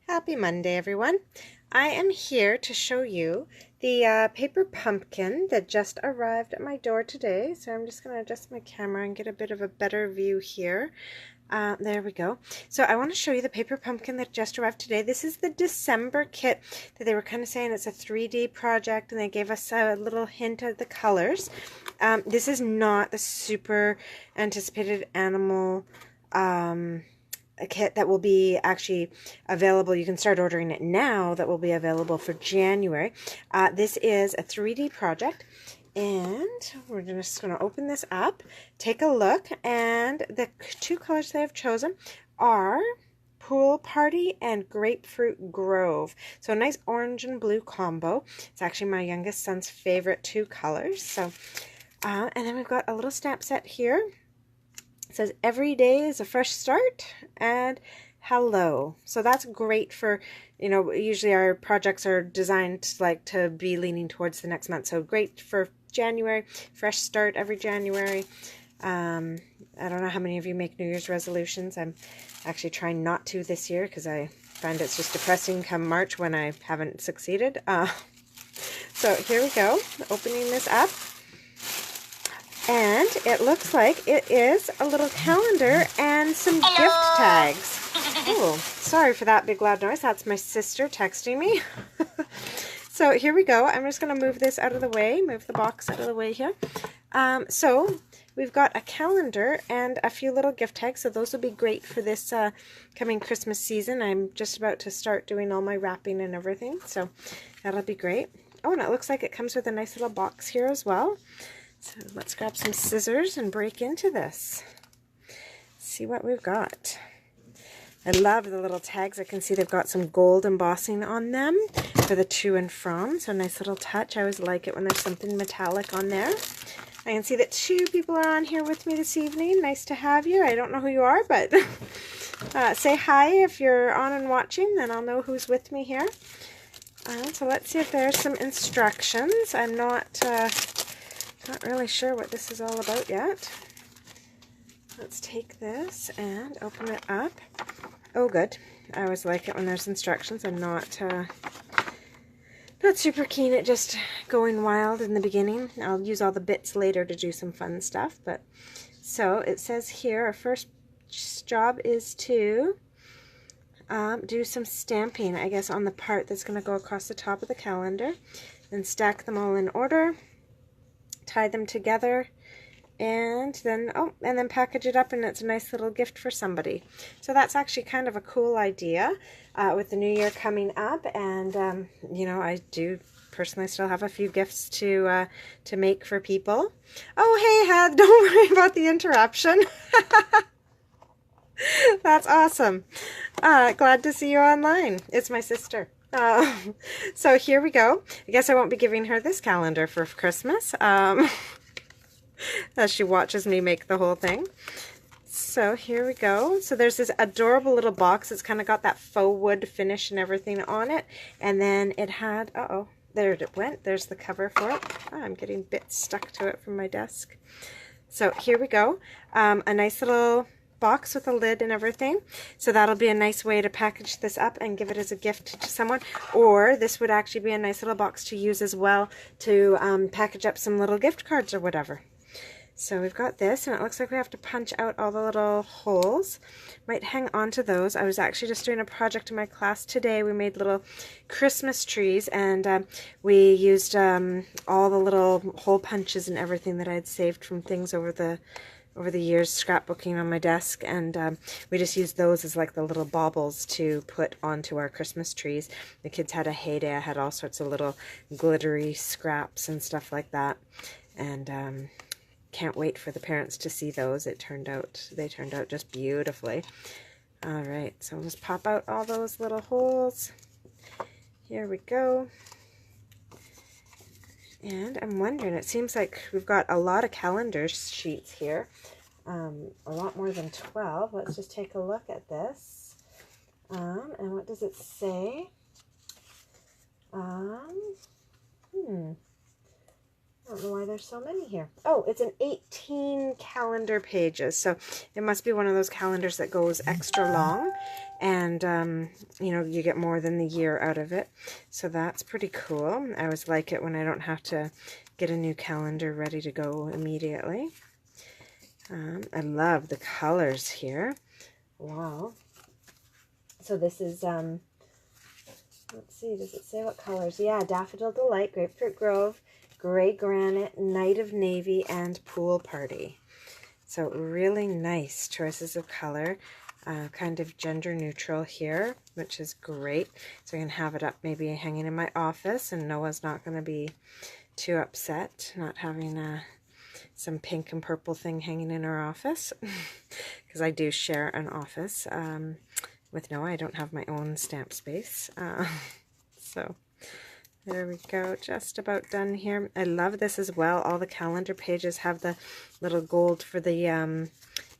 Happy Monday, everyone. I am here to show you the paper pumpkin that just arrived at my door today. So I'm just going to adjust my camera and get a bit of a better view here. There we go. So I want to show you the paper pumpkin that just arrived today. This is the December kit that they were kind of saying it's a 3D project, and they gave us a little hint of the colors. This is not the super anticipated animal a kit that will be actually available. You can start ordering it now. That will be available for January. This is a 3D project, and we're just going to open this up, take a look, and the two colors they have chosen are Pool Party and Grapefruit Grove. So a nice orange and blue combo. It's actually my youngest son's favorite two colors. So, and then we've got a little stamp set here. It says every day is a fresh start and hello. So that's great for, you know, usually our projects are designed to be leaning towards the next month. So great for January, fresh start every January. I don't know how many of you make New Year's resolutions. I'm actually trying not to this year because I find it's just depressing come March when I haven't succeeded. So here we go, opening this up. And it looks like it is a little calendar and some gift tags. Oh, sorry for that big loud noise. That's my sister texting me. So here we go. I'm just going to move this out of the way, move the box out of the way here. So we've got a calendar and a few little gift tags. So those will be great for this coming Christmas season. I'm just about to start doing all my wrapping and everything. So that'll be great. Oh, and it looks like it comes with a nice little box here as well. So let's grab some scissors and break into this. See what we've got. I love the little tags. I can see they've got some gold embossing on them for the to and from. So a nice little touch. I always like it when there's something metallic on there. I can see that two people are on here with me this evening. Nice to have you. I don't know who you are, but say hi if you're on and watching, then I'll know who's with me here. So let's see if there's some instructions. I'm not really sure what this is all about yet. Let's take this and open it up. Oh, good. I always like it when there's instructions. I'm not super keen at just going wild in the beginning. I'll use all the bits later to do some fun stuff. But so it says here, our first job is to do some stamping, I guess, on the part that's going to go across the top of the calendar. Then stack them all in order. Tie them together, and then package it up, and it's a nice little gift for somebody. So that's actually kind of a cool idea with the new year coming up, and you know, I do personally still have a few gifts to make for people. Oh, hey, Heath, don't worry about the interruption. That's awesome. Glad to see you online. It's my sister. So here we go. I guess I won't be giving her this calendar for Christmas as she watches me make the whole thing. So here we go. So there's this adorable little box. It's kind of got that faux wood finish and everything on it. And then it had, there it went. There's the cover for it. Oh, I'm getting bits stuck to it from my desk. So here we go. A nice little box with a lid and everything. So that'll be a nice way to package this up and give it as a gift to someone. Or this would actually be a nice little box to use as well to package up some little gift cards or whatever. So we've got this, and it looks like we have to punch out all the little holes. Might hang on to those. I was actually just doing a project in my class today. We made little Christmas trees, and we used all the little hole punches and everything that I had saved from things over the years scrapbooking on my desk, and we just used those as like the little baubles to put onto our Christmas trees. The kids had a heyday. I had all sorts of little glittery scraps and stuff like that, and can't wait for the parents to see those. They turned out just beautifully. All right, so I'll just pop out all those little holes. Here we go. And I'm wondering, it seems like we've got a lot of calendar sheets here. A lot more than 12. Let's just take a look at this. And what does it say? I don't know why there's so many here. Oh, it's an 18 calendar pages. So it must be one of those calendars that goes extra long. And, you know, you get more than the year out of it. So that's pretty cool. I always like it when I don't have to get a new calendar ready to go immediately. I love the colors here. Wow. So this is, let's see, does it say what colors? Yeah, Daffodil Delight, Grapefruit Grove, Gray Granite, Night of Navy, and Pool Party. So really nice choices of color, kind of gender neutral here, which is great. So I can have it up maybe hanging in my office, and Noah's not going to be too upset not having some pink and purple thing hanging in our office, because I do share an office with Noah. I don't have my own stamp space. So there we go, just about done here. I love this as well. All the calendar pages have the little gold for the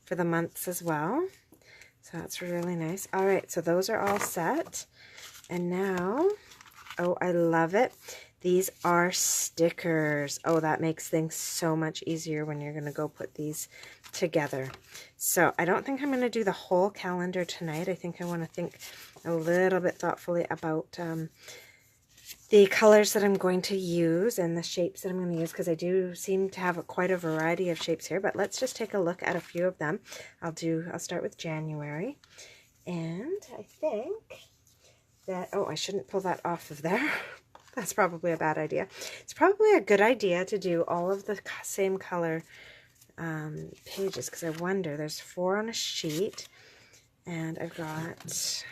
months as well. So that's really nice. All right, so those are all set. And now, oh, I love it. These are stickers. Oh, that makes things so much easier when you're going to go put these together. So I don't think I'm going to do the whole calendar tonight. I think I want to think a little bit thoughtfully about the colors that I'm going to use and the shapes that I'm going to use, because I do seem to have quite a variety of shapes here. But let's just take a look at a few of them. I'll start with January. And I think that, oh, I shouldn't pull that off of there. That's probably a bad idea. It's probably a good idea to do all of the same color pages, because I wonder, there's 4 on a sheet, and I've got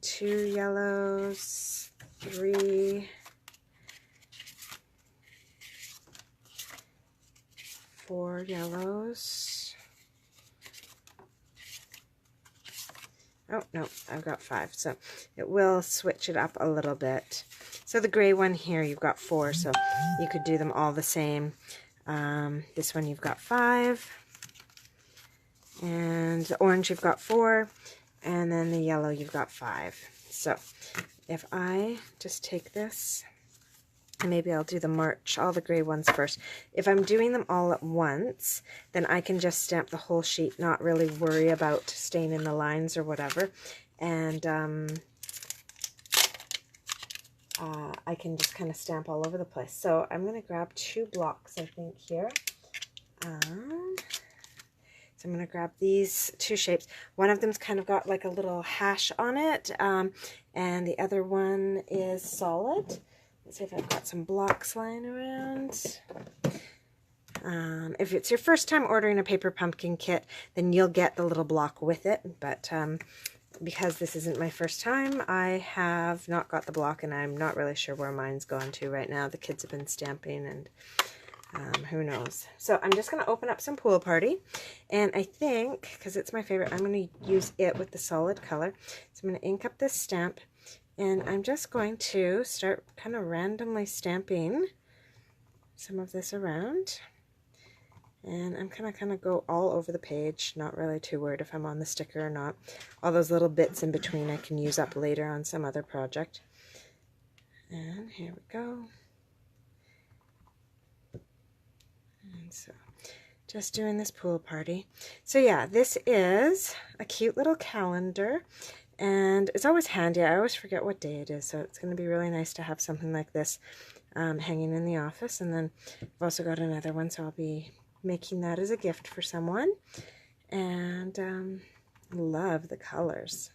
2 yellows, 3, 4 yellows. Oh, no, I've got 5, so it will switch it up a little bit. So the gray one here, you've got 4, so you could do them all the same. This one you've got 5, and the orange you've got 4, and then the yellow you've got 5. So if I just take this, and maybe I'll do the March, all the gray ones first. If I'm doing them all at once, then I can just stamp the whole sheet, not really worry about staining the lines or whatever. And I can just kind of stamp all over the place. So I'm going to grab 2 blocks, I think, here. So I'm going to grab these 2 shapes. One of them's kind of got like a little hash on it, and the other one is solid. Let's see if I've got some blocks lying around. If it's your first time ordering a paper pumpkin kit, then you'll get the little block with it. But because this isn't my first time, I have not got the block, and I'm not really sure where mine's gone to right now. The kids have been stamping, and who knows. So I'm just going to open up some Pool Party, and I think, because it's my favorite, I'm going to use it with the solid color. So I'm going to ink up this stamp, and I'm just going to start kind of randomly stamping some of this around. And I'm going to kind of go all over the page, not really too worried if I'm on the sticker or not. All those little bits in between I can use up later on some other project. And here we go. And so, just doing this Pool Party. So yeah, this is a cute little calendar. And it's always handy. I always forget what day it is, so it's going to be really nice to have something like this hanging in the office. And then I've also got another one, so I'll be making that as a gift for someone. And love the colors.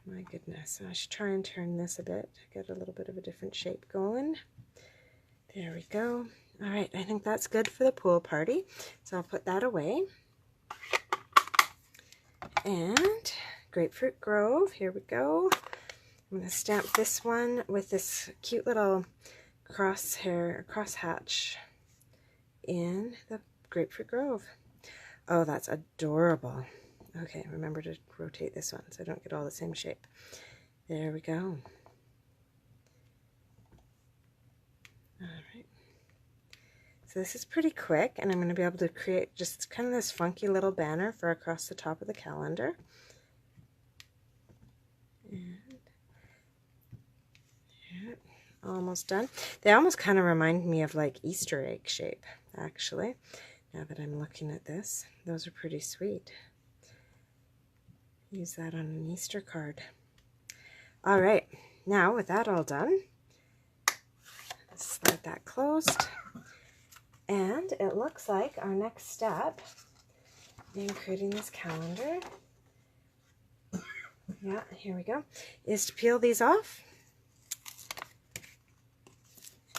My goodness. I should try and turn this a bit, get a little bit of a different shape going. There we go. All right, I think that's good for the Pool Party. So I'll put that away. And Grapefruit Grove, here we go. I'm going to stamp this one with this cute little crosshatch in the Grapefruit Grove. Oh, that's adorable. Okay, remember to rotate this one so I don't get all the same shape. There we go. All right. So this is pretty quick, and I'm going to be able to create just kind of this funky little banner for across the top of the calendar. And yeah, almost done. They almost kind of remind me of like Easter egg shape, actually, now that I'm looking at this. Those are pretty sweet. Use that on an Easter card. All right, now with that all done, slide that closed. And it looks like our next step in creating this calendar, yeah, here we go, is to peel these off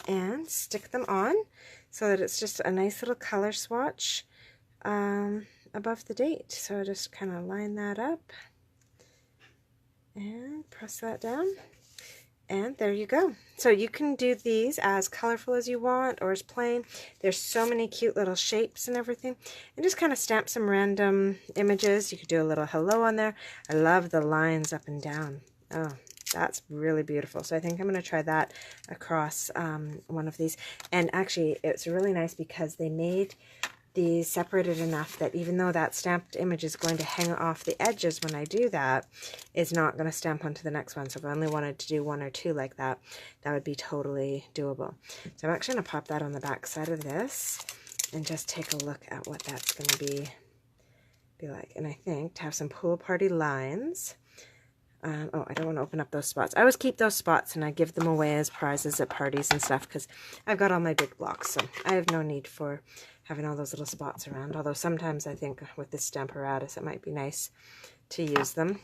and stick them on so that it's just a nice little color swatch above the date. So just kind of line that up and press that down, and there you go. So you can do these as colorful as you want or as plain. There's so many cute little shapes and everything, and just kind of stamp some random images. You could do a little hello on there. I love the lines up and down. Oh, that's really beautiful. So I think I'm going to try that across one of these. And actually, it's really nice because they made these separated enough that even though that stamped image is going to hang off the edges when I do that, it's not going to stamp onto the next one. So if I only wanted to do one or two like that, that would be totally doable. So I'm actually going to pop that on the back side of this and just take a look at what that's going to be like. And I think to have some pool party lines. Oh, I don't want to open up those spots. I always keep those spots and I give them away as prizes at parties and stuff because I've got all my big blocks, so I have no need for having all those little spots around. Although sometimes I think with this Stamparatus it might be nice to use them.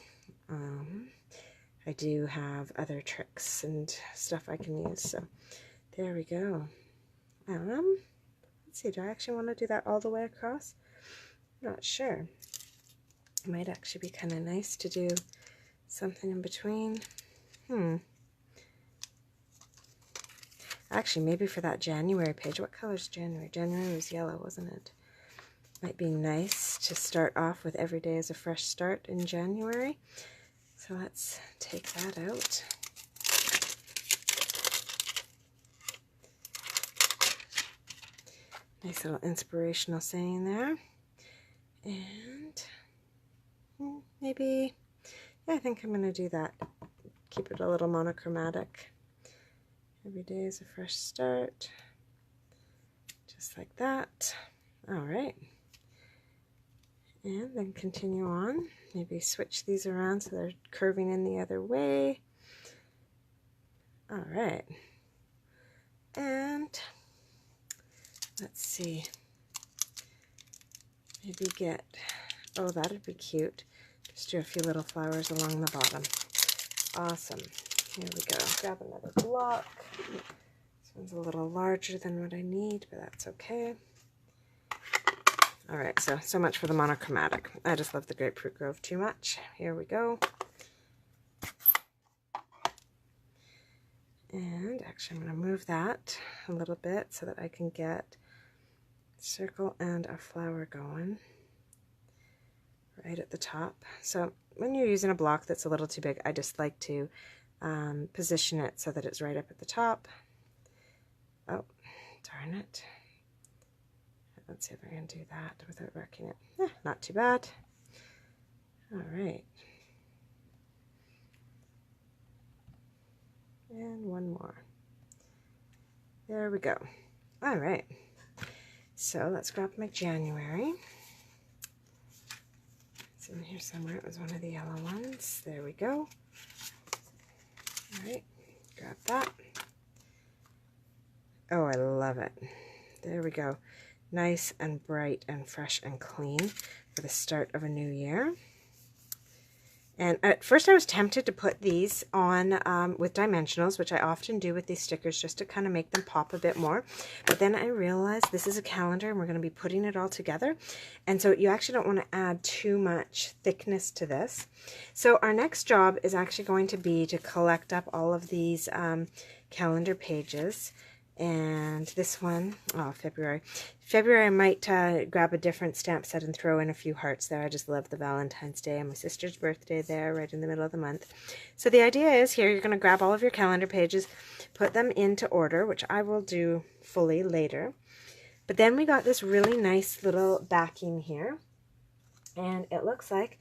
I do have other tricks and stuff I can use, so there we go. Let's see, do I actually want to do that all the way across? I'm not sure. It might actually be kind of nice to do something in between. Actually, maybe for that January page. What color is January? January was yellow, wasn't it? Might be nice to start off with every day as a fresh start in January. So let's take that out. Nice little inspirational saying there. And maybe, yeah, I think I'm going to do that. Keep it a little monochromatic. Every day is a fresh start. Just like that. All right. And then continue on. Maybe switch these around so they're curving in the other way. All right. And let's see. Maybe get, oh, that'd be cute. Just do a few little flowers along the bottom. Awesome. Here we go. Grab another block. This one's a little larger than what I need, but that's okay. All right, so much for the monochromatic. I just love the Grapefruit Grove too much. Here we go. And actually, I'm going to move that a little bit so that I can get a circle and a flower going right at the top. So when you're using a block that's a little too big, I just like to position it so that it's right up at the top. Oh, darn it. Let's see if I can do that without wrecking it. Not too bad. All right. And one more. There we go. All right. So let's grab my January. It's in here somewhere. It was one of the yellow ones. There we go. All right. Grab that. Oh, I love it. There we go. Nice and bright and fresh and clean for the start of a new year. And at first I was tempted to put these on with dimensionals, which I often do with these stickers just to kind of make them pop a bit more. But then I realized this is a calendar and we're going to be putting it all together. And so you actually don't want to add too much thickness to this. So our next job is actually going to be to collect up all of these calendar pages. And this one, oh, February. I might grab a different stamp set and throw in a few hearts there. I just love the Valentine's Day and my sister's birthday there, right in the middle of the month. So the idea is here, you're going to grab all of your calendar pages, put them into order, which I will do fully later. But then we got this really nice little backing here. And it looks like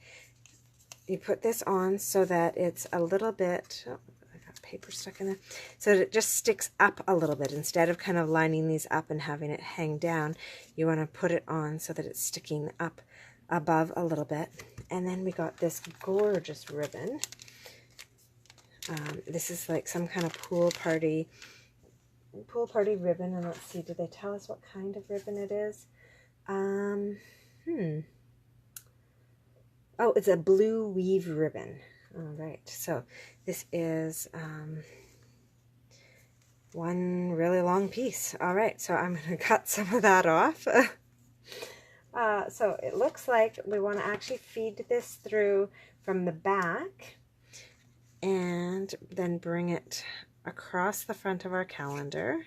you put this on so that it's a little bit, oh, I got paper stuck in there, so that it just sticks up a little bit. Instead of kind of lining these up and having it hang down, you want to put it on so that it's sticking up above a little bit. And then we got this gorgeous ribbon. This is like some kind of pool party ribbon, and let's see, did they tell us what kind of ribbon it is? Oh, it's a blue weave ribbon. All right, so this is one really long piece. All right, so I'm going to cut some of that off. So it looks like we want to actually feed this through from the back and then bring it across the front of our calendar.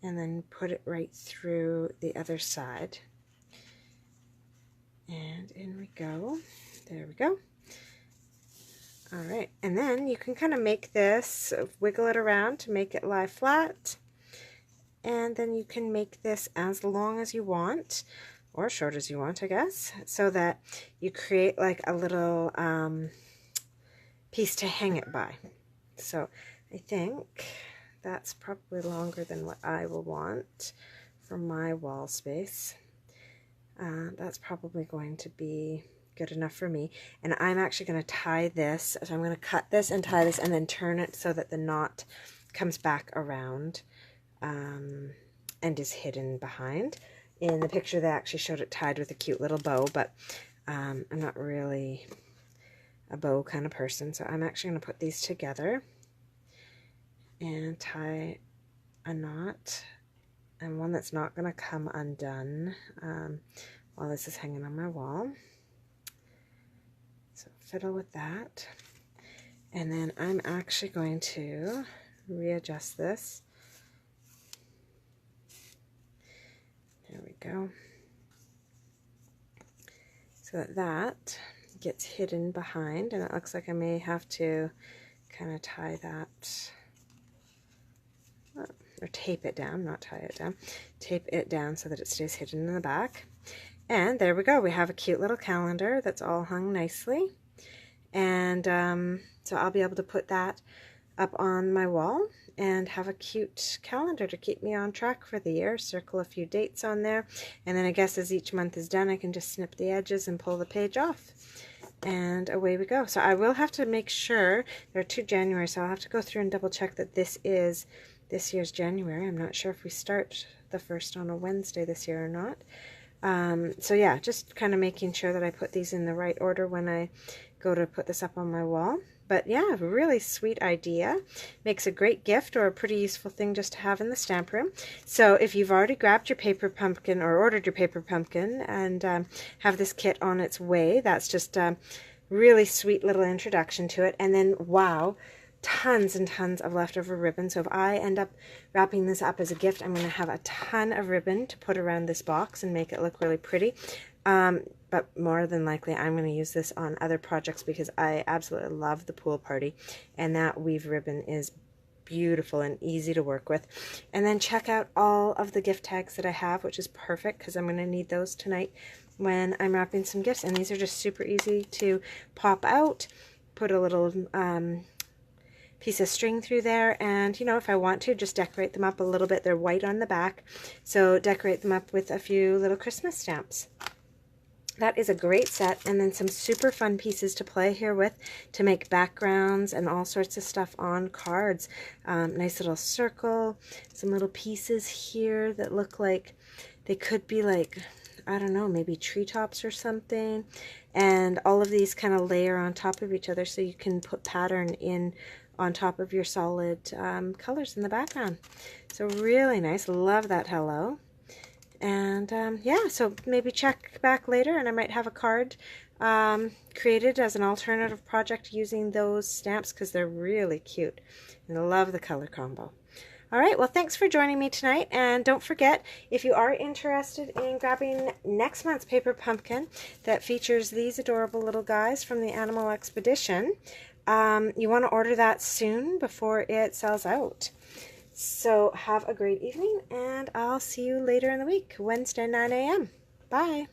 And then put it right through the other side. And in we go. There we go. All right, and then you can kind of make this, wiggle it around to make it lie flat. And then you can make this as long as you want, or short as you want, I guess, so that you create like a little piece to hang it by. So I think that's probably longer than what I will want for my wall space. That's probably going to be good enough for me. And I'm actually going to tie this. So I'm going to cut this and tie this and then turn it so that the knot comes back around and is hidden behind. In the picture, they actually showed it tied with a cute little bow, but I'm not really a bow kind of person. So I'm actually going to put these together and tie a knot, and one that's not going to come undone while this is hanging on my wall. So fiddle with that, and then I'm actually going to readjust this. There we go. So that that gets hidden behind, and it looks like I may have to kind of tie that, or tape it down, not tie it down, tape it down so that it stays hidden in the back. And there we go, we have a cute little calendar that's all hung nicely. And so I'll be able to put that up on my wall and have a cute calendar to keep me on track for the year. Circle a few dates on there, and then I guess as each month is done I can just snip the edges and pull the page off, and away we go. So I will have to make sure, there are 2 January, so I'll have to go through and double check that this is this year's January. I'm not sure if we start the 1st on a Wednesday this year or not. So yeah, just kind of making sure that I put these in the right order when I go to put this up on my wall. But yeah, really sweet idea. Makes a great gift, or a pretty useful thing just to have in the stamp room. So if you've already grabbed your paper pumpkin or ordered your paper pumpkin and have this kit on its way, that's just a really sweet little introduction to it. And then, wow, tons and tons of leftover ribbon. So if I end up wrapping this up as a gift, I'm going to have a ton of ribbon to put around this box and make it look really pretty. But more than likely I'm going to use this on other projects because I absolutely love the pool party, and that weave ribbon is beautiful and easy to work with. And then check out all of the gift tags that I have, which is perfect because I'm going to need those tonight when I'm wrapping some gifts. And these are just super easy to pop out, put a little piece of string through there, and you know, if I want to, just decorate them up a little bit. They're white on the back, so decorate them up with a few little Christmas stamps. That is a great set, and then some super fun pieces to play here with to make backgrounds and all sorts of stuff on cards. Nice little circle, some little pieces here that look like they could be like, I don't know, maybe treetops or something. And all of these kind of layer on top of each other so you can put pattern in on top of your solid colors in the background. So really nice. Love that hello. And yeah, so maybe check back later and I might have a card created as an alternative project using those stamps because they're really cute. And I love the color combo. All right, well, thanks for joining me tonight. And don't forget, if you are interested in grabbing next month's paper pumpkin that features these adorable little guys from the Animal Expedition, you want to order that soon before it sells out. So have a great evening, and I'll see you later in the week, Wednesday, 9 a.m. Bye.